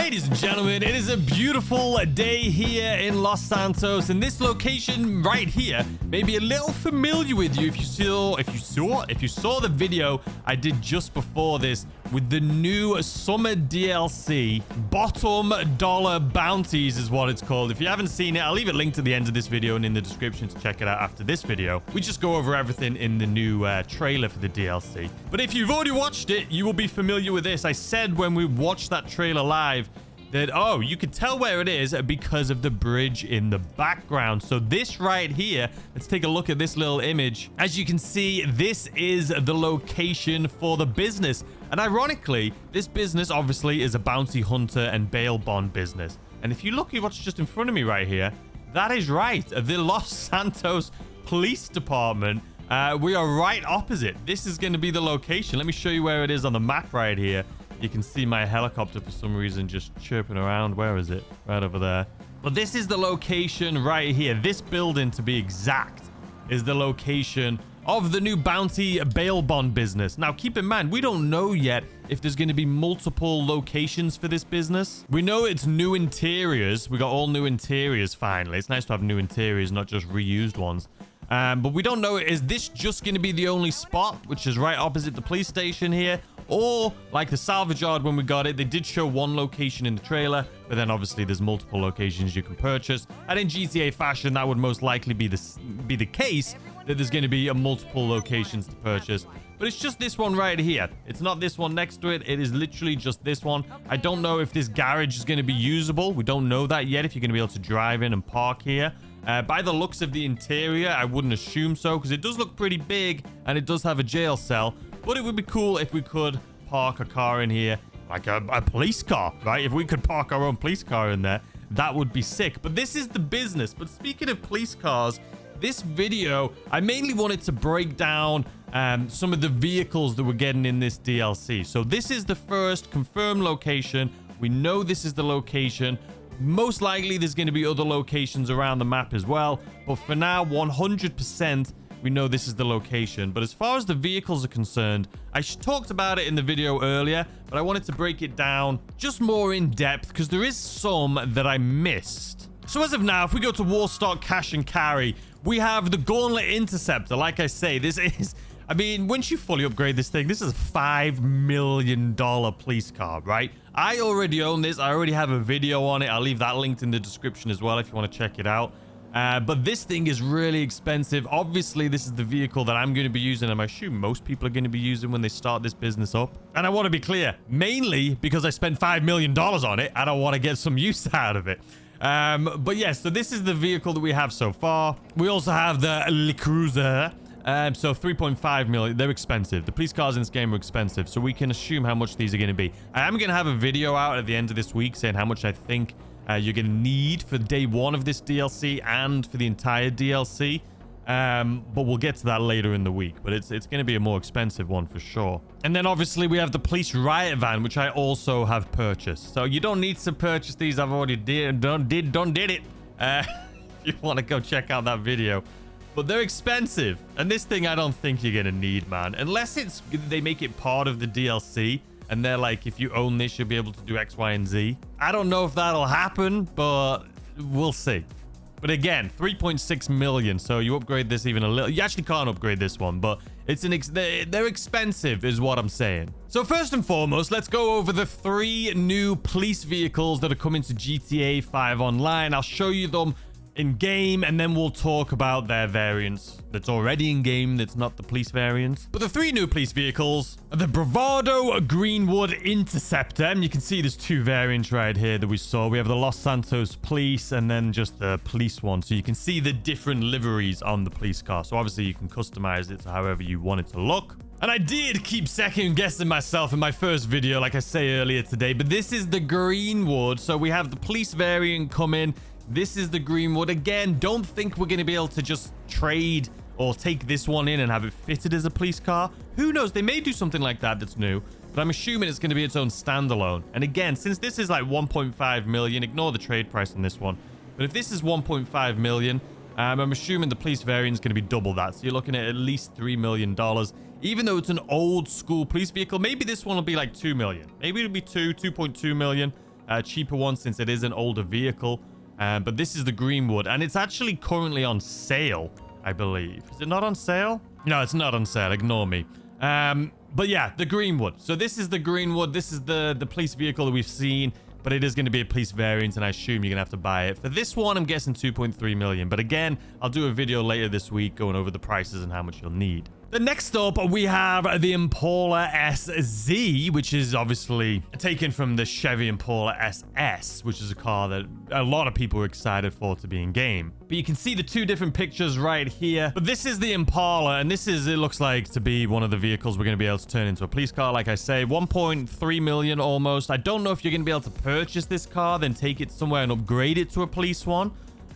Ladies and gentlemen, it is a beautiful day here in Los Santos, and this location right here may be a little familiar with you if you saw the video I did just before this with the new summer DLC. Bottom dollar bounties is what it's called. If you haven't seen it, I'll leave it linked to the end of this video and in the description to check it out after this video. We just go over everything in the new trailer for the DLC. But if you've already watched it, you will be familiar with this. I said when we watched that trailer live that, oh, you could tell where it is because of the bridge in the background. So this right here, let's take a look at this little image. As you can see, this is the location for the business. And ironically, this business obviously is a bounty hunter and bail bond business. And if you look at what's just in front of me right here, that is right. The Los Santos Police Department. We are right opposite. This is going to be the location. Let me show you where it is on the map right here. You can see my helicopter for some reason just chirping around. Where is it? Right over there. But this is the location right here. This building, to be exact, is the location of the new bounty bail bond business. Now, keep in mind, we don't know yet if there's going to be multiple locations for this business. We know it's new interiors. We got all new interiors finally. It's nice to have new interiors, not just reused ones. But we don't know, is this just going to be the only spot, which is right opposite the police station here? Or, like the salvage yard when we got it, they did show one location in the trailer, but then obviously there's multiple locations you can purchase. And in GTA fashion, that would most likely be the case, that there's going to be multiple locations to purchase. But it's just this one right here. It's not this one next to it. It is literally just this one. I don't know if this garage is going to be usable. We don't know that yet, if you're going to be able to drive in and park here. By the looks of the interior, I wouldn't assume so, because it does look pretty big and it does have a jail cell. But it would be cool if we could park a car in here, like a police car, right? If we could park our own police car in there, that would be sick. But this is the business. But speaking of police cars, this video, I mainly wanted to break down some of the vehicles that we're getting in this DLC. So this is the first confirmed location. We know this is the location. Most likely there's going to be other locations around the map as well. But for now, 100%, we know this is the location. But as far as the vehicles are concerned, I talked about it in the video earlier, but I wanted to break it down just more in depth because there is some that I missed. So as of now, if we go to Warstock Cash and Carry, we have the Gauntlet Interceptor. Like I say, this is, I mean, once you fully upgrade this thing, this is a $5 million police car, right? I already own this. I already have a video on it. I'll leave that linked in the description as well if you want to check it out. But this thing is really expensive. Obviously, this is the vehicle that I'm going to be using, and I assume most people are going to be using when they start this business up. And I want to be clear, mainly because I spent $5 million on it, and I want to get some use out of it. But yes, so this is the vehicle that we have so far. We also have the Le Cruiser. So 3.5 million. They're expensive. The police cars in this game are expensive, so we can assume how much these are going to be. I am going to have a video out at the end of this week saying how much I think you're going to need for day one of this DLC and for the entire DLC. But we'll get to that later in the week. But it's going to be a more expensive one for sure. And then obviously we have the police riot van, which I also have purchased. So you don't need to purchase these. I've already did it. If you want to go check out that video. But they're expensive. And this thing I don't think you're going to need, man. Unless they make it part of the DLC. And they're like, if you own this, you'll be able to do X, Y, and Z. I don't know if that'll happen, but we'll see. But again, 3.6 million. So you upgrade this even a little. You actually can't upgrade this one, but it's they're expensive is what I'm saying. So first and foremost, let's go over the 3 new police vehicles that are coming to GTA 5 Online. I'll show you them in game, and then we'll talk about their variants that's already in game, that's not the police variant. But the 3 new police vehicles are the Bravado Greenwood Interceptor, and you can see there's 2 variants right here that we saw. We have the Los Santos Police and then just the police one, so you can see the different liveries on the police car. So obviously you can customize it to however you want it to look. And I did keep second guessing myself in my first video, like I say earlier today, but this is the Greenwood. So we have the police variant come in. This is the Greenwood. Again, don't think we're going to be able to just trade or take this one in and have it fitted as a police car. Who knows? They may do something like that that's new, but I'm assuming it's going to be its own standalone. And again, since this is like 1.5 million, ignore the trade price on this one. But if this is 1.5 million, I'm assuming the police variant is going to be double that. So you're looking at least $3 million. Even though it's an old school police vehicle, maybe this one will be like 2 million. Maybe it'll be 2.2 million. cheaper one since it is an older vehicle. But this is the Greenwood, and it's actually currently on sale, I believe. Is it not on sale? No, it's not on sale. Ignore me. But yeah, the Greenwood. So this is the Greenwood. This is the police vehicle that we've seen, but it is going to be a police variant, and I assume you're going to have to buy it. For this one, I'm guessing 2.3 million. But again, I'll do a video later this week going over the prices and how much you'll need. The next up, we have the Impala SZ, which is obviously taken from the Chevy Impala SS, which is a car that a lot of people were excited for to be in game. But you can see the two different pictures right here. But this is the Impala, and this is, it looks like, to be one of the vehicles we're going to be able to turn into a police car. Like I say, 1.3 million almost. I don't know if you're going to be able to purchase this car, then take it somewhere and upgrade it to a police one.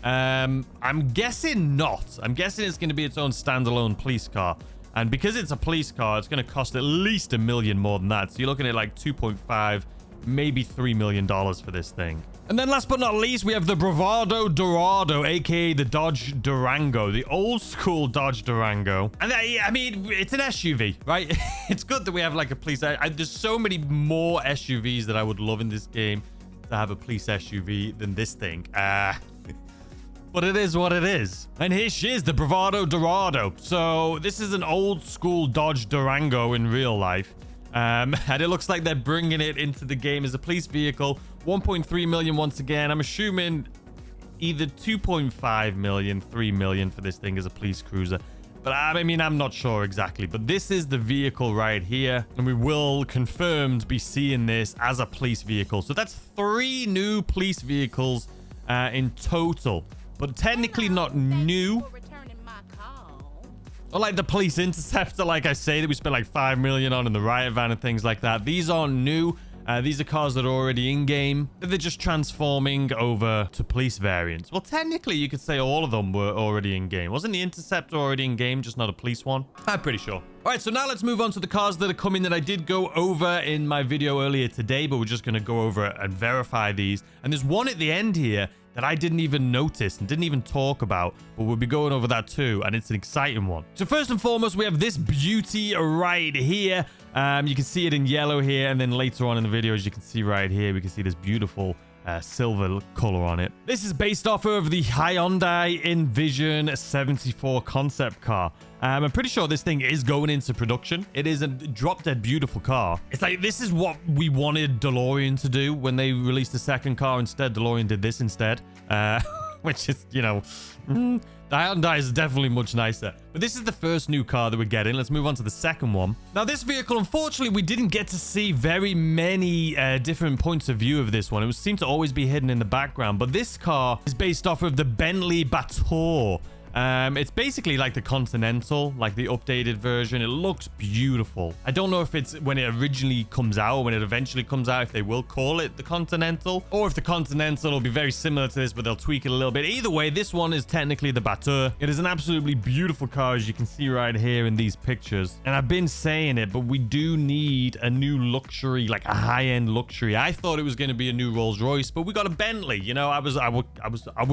I'm guessing not. I'm guessing it's going to be its own standalone police car. And because it's a police car, it's going to cost at least $1 million more than that. So you're looking at like 2.5, maybe $3 million for this thing. And then last but not least, we have the Bravado Dorado, aka the Dodge Durango, the old school Dodge Durango. And I mean, it's an SUV, right? It's good that we have like a police. There's so many more SUVs that I would love in this game to have a police SUV than this thing. But it is what it is. And here she is, the Bravado Dorado. So this is an old school Dodge Durango in real life. And it looks like they're bringing it into the game as a police vehicle. 1.3 million once again. I'm assuming either 2.5 million, 3 million for this thing as a police cruiser. But I mean, I'm not sure exactly. But this is the vehicle right here. And we will confirmed be seeing this as a police vehicle. So that's 3 new police vehicles in total. But technically not new. Or like the police interceptor, like I say, that we spent like 5 million on in the riot van and things like that. These aren't new. These are cars that are already in game. They're just transforming over to police variants. Well, technically, you could say all of them were already in game. Wasn't the interceptor already in game, just not a police one? I'm pretty sure. All right, so now let's move on to the cars that are coming that I did go over in my video earlier today, but we're just going to go over and verify these. And there's one at the end here that I didn't even notice and didn't even talk about, but we'll be going over that too, and it's an exciting one. So first and foremost, we have this beauty right here. You can see it in yellow here, and then later on in the video, as you can see right here, we can see this beautiful silver color on it. This is based off of the Hyundai Envision 74 concept car. I'm pretty sure this thing is going into production. It is a drop-dead beautiful car. It's like, this is what we wanted DeLorean to do when they released the second car. Instead, DeLorean did this instead, which is, you know, the Hyundai is definitely much nicer. But this is the first new car that we're getting. Let's move on to the second one. Now, this vehicle, unfortunately, we didn't get to see very many different points of view of this one. It seemed to always be hidden in the background. But this car is based off of the Bentley Batour. It's basically like the Continental, like the updated version. It looks beautiful. I don't know if it's when it originally comes out or when it eventually comes out, if they will call it the Continental, or if the Continental will be very similar to this, but they'll tweak it a little bit. Either way, this one is technically the Batour. It is an absolutely beautiful car, as you can see right here in these pictures. And I've been saying it, but we do need a new luxury, like a high-end luxury. I thought it was going to be a new Rolls Royce, but we got a Bentley. You know, I was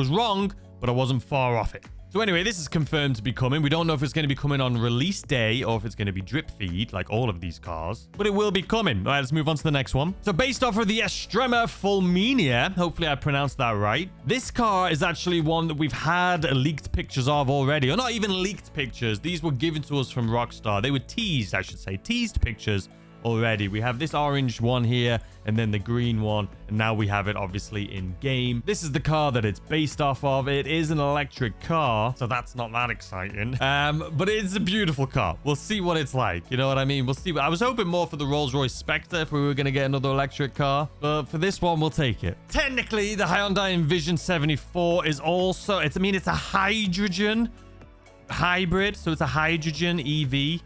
wrong, but I wasn't far off it. So anyway, this is confirmed to be coming. We don't know if it's going to be coming on release day or if it's going to be drip feed, like all of these cars. But it will be coming. All right, let's move on to the next one. So based off of the Estrema Fulminia, hopefully I pronounced that right. This car is actually one that we've had leaked pictures of already. Or not even leaked pictures. These were given to us from Rockstar. They were teased, I should say. Teased pictures already. We have this orange one here and then the green one, and now we have it obviously in game. This is the car that it's based off of. It is an electric car, so that's not that exciting, but it's a beautiful car. We'll see what it's like, you know what I mean? We'll see. I was hoping more for the Rolls-Royce Spectre if we were going to get another electric car, but for this one we'll take it. Technically, the Hyundai Envision 74 is also, it's a hydrogen hybrid, so it's a hydrogen EV.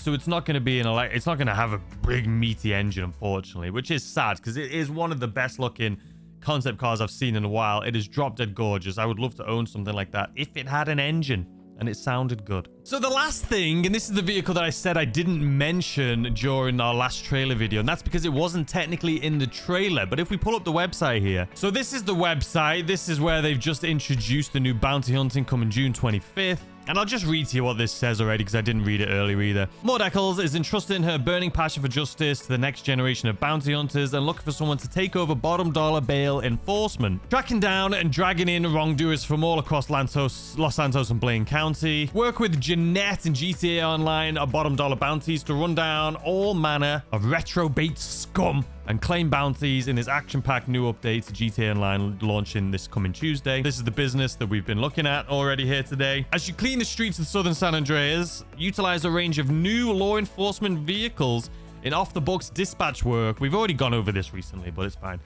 So it's not going to be it's not going to have a big meaty engine, unfortunately, which is sad because it is one of the best looking concept cars I've seen in a while. It is drop dead gorgeous. I would love to own something like that if it had an engine and it sounded good. So the last thing, and this is the vehicle that I said I didn't mention during our last trailer video, and that's because it wasn't technically in the trailer. But if we pull up the website here, so this is the website. This is where they've just introduced the new bounty hunting coming June 25th. And I'll just read to you what this says already because I didn't read it earlier either. Maud Eccles is entrusting her burning passion for justice to the next generation of bounty hunters and looking for someone to take over bottom dollar bail enforcement. Tracking down and dragging in wrongdoers from all across Los Santos and Blaine County. Work with Jeanette in GTA Online bottom dollar bounties to run down all manner of retrobate scum and claim bounties in this action-packed new update to GTA Online launching this coming Tuesday. This is the business that we've been looking at already here today. As you clean the streets of southern San Andreas, utilize a range of new law enforcement vehicles in off-the-books dispatch work. We've already gone over this recently, but it's fine.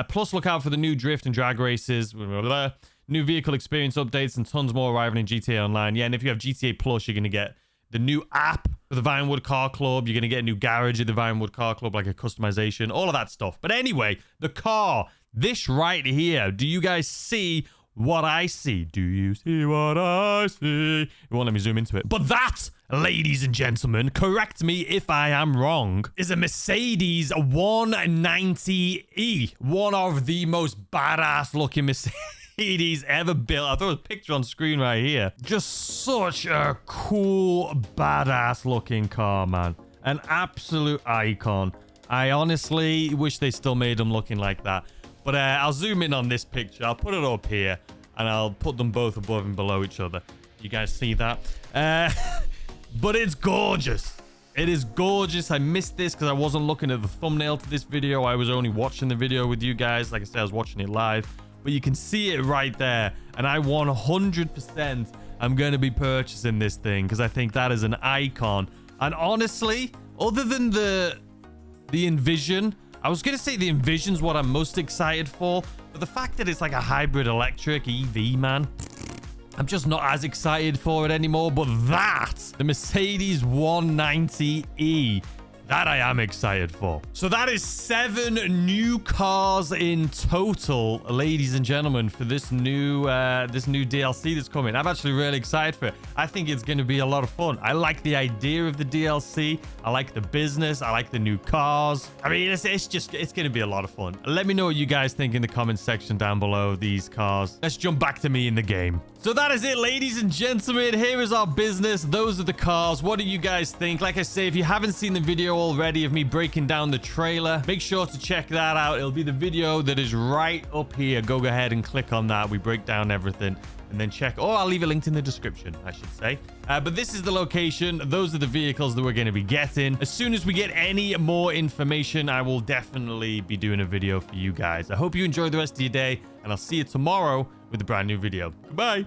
Plus, look out for the new drift and drag races, blah, blah, blah. New vehicle experience updates, and tons more arriving in GTA Online. Yeah, and if you have GTA Plus, you're going to get the new app for the Vinewood Car Club. You're going to get a new garage at the Vinewood Car Club, like a customization, all of that stuff. But anyway, the car, this right here. Do you guys see what I see? Do you see what I see? It won't let me zoom into it. But that, ladies and gentlemen, correct me if I am wrong, is a Mercedes 190E. One of the most badass looking Mercedes ever built. I throw a picture on screen right here. Just such a cool, badass looking car, man. An absolute icon. I honestly wish they still made them looking like that. But I'll zoom in on this picture. I'll put it up here and I'll put them both above and below each other. You guys see that? But it's gorgeous. It is gorgeous. I missed this because I wasn't looking at the thumbnail to this video. I was only watching the video with you guys. Like I said, I was watching it live. But you can see it right there. And I 100% am going to be purchasing this thing because I think that is an icon. And honestly, other than the Envision, I was going to say the Envision's what I'm most excited for. But the fact that it's like a hybrid electric EV, man, I'm just not as excited for it anymore. But that, the Mercedes 190E, that I am excited for. So that is 7 new cars in total, ladies and gentlemen, for this new DLC that's coming. I'm actually really excited for it. I think it's going to be a lot of fun. I like the idea of the DLC. I like the business. I like the new cars. I mean, it's going to be a lot of fun. Let me know what you guys think in the comments section down below of these cars. Let's jump back to me in the game. So that is it, ladies and gentlemen. Here is our business. Those are the cars. What do you guys think? Like I say, if you haven't seen the video already of me breaking down the trailer, make sure to check that out. It'll be the video that is right up here. Go ahead and click on that. We break down everything. And then check, or I'll leave it linked in the description, I should say. But this is the location. Those are the vehicles that we're going to be getting. As soon as we get any more information, I will definitely be doing a video for you guys. I hope you enjoy the rest of your day, and I'll see you tomorrow with a brand new video. Goodbye.